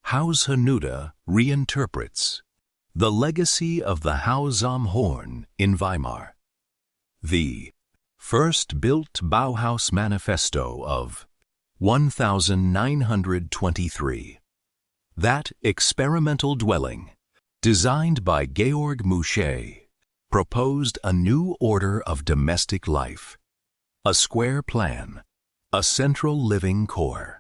Haus Hanuda Reinterprets, the legacy of the Haus am Horn in Weimar. The first built Bauhaus manifesto of 1923. That experimental dwelling, designed by Georg Muche, proposed a new order of domestic life, a square plan, a central living core,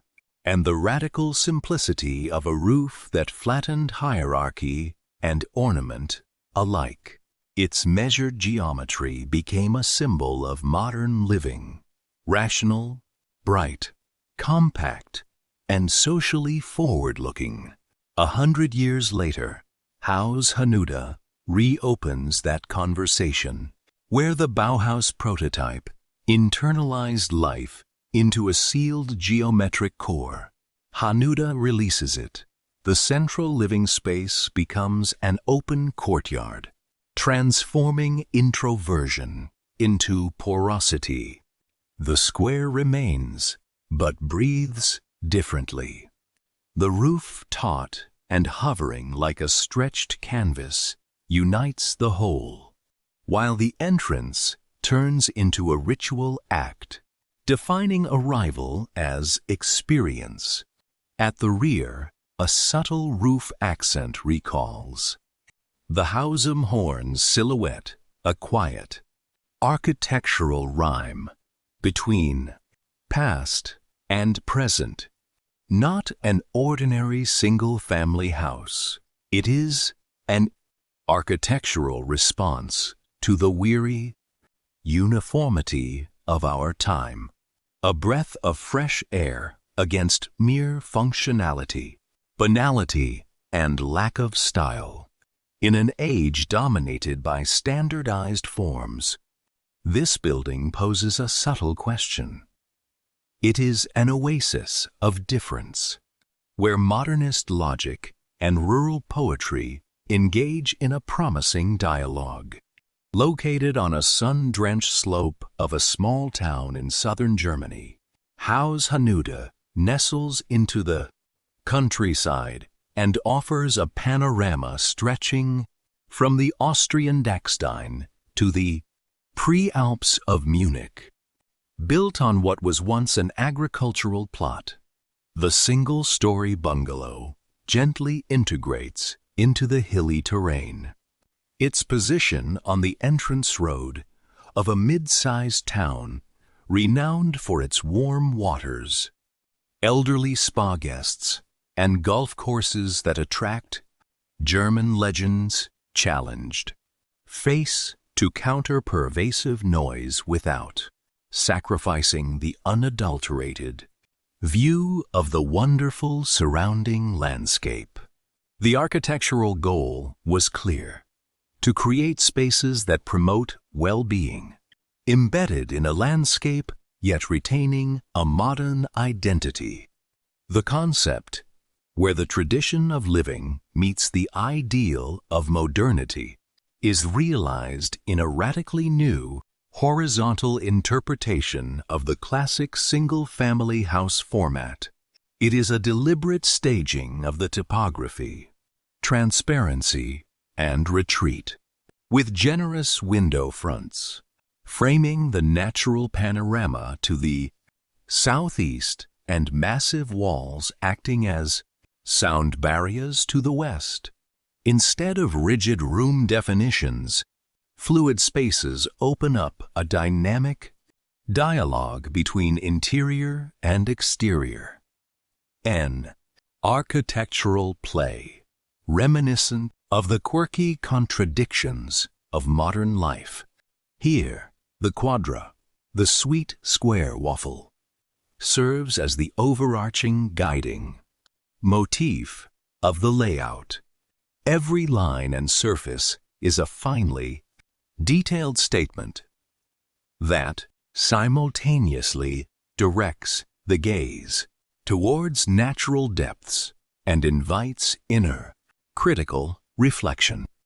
and the radical simplicity of a roof that flattened hierarchy and ornament alike. Its measured geometry became a symbol of modern living, rational, bright, compact, and socially forward-looking. 100 years later, Haus Hanuda reopens that conversation, where the Bauhaus prototype internalized life into a sealed geometric core. Hanuda releases it. The central living space becomes an open courtyard, transforming introversion into porosity. The square remains, but breathes differently. The roof, taut and hovering like a stretched canvas, unites the whole, while the entrance turns into a ritual act, defining arrival as experience. At the rear, a subtle roof accent recalls the Haus am Horn's silhouette, a quiet, architectural rhyme between past and present. Not an ordinary single-family house. It is an architectural response to the weary uniformity of our time. A breath of fresh air against mere functionality, banality, and lack of style. In an age dominated by standardized forms, this building poses a subtle question. It is an oasis of difference, where modernist logic and rural poetry engage in a promising dialogue. Located on a sun-drenched slope of a small town in southern Germany, Haus Hanuda nestles into the countryside and offers a panorama stretching from the Austrian Dachstein to the pre-Alps of Munich. Built on what was once an agricultural plot, the single-story bungalow gently integrates into the hilly terrain. Its position on the entrance road of a mid-sized town renowned for its warm waters, elderly spa guests, and golf courses that attract German legends challenged, face to counter pervasive noise without sacrificing the unadulterated view of the wonderful surrounding landscape. The architectural goal was clear: to create spaces that promote well-being, embedded in a landscape yet retaining a modern identity. The concept, where the tradition of living meets the ideal of modernity, is realized in a radically new, horizontal interpretation of the classic single-family house format. It is a deliberate staging of the topography, transparency, and retreat, with generous window fronts, framing the natural panorama to the southeast and massive walls acting as sound barriers to the west. Instead of rigid room definitions, fluid spaces open up a dynamic dialogue between interior and exterior. An architectural play, reminiscent of the quirky contradictions of modern life. Here, the quadra, the sweet square waffle, serves as the overarching guiding motif of the layout. Every line and surface is a finely detailed statement that simultaneously directs the gaze towards natural depths and invites inner, critical reflection.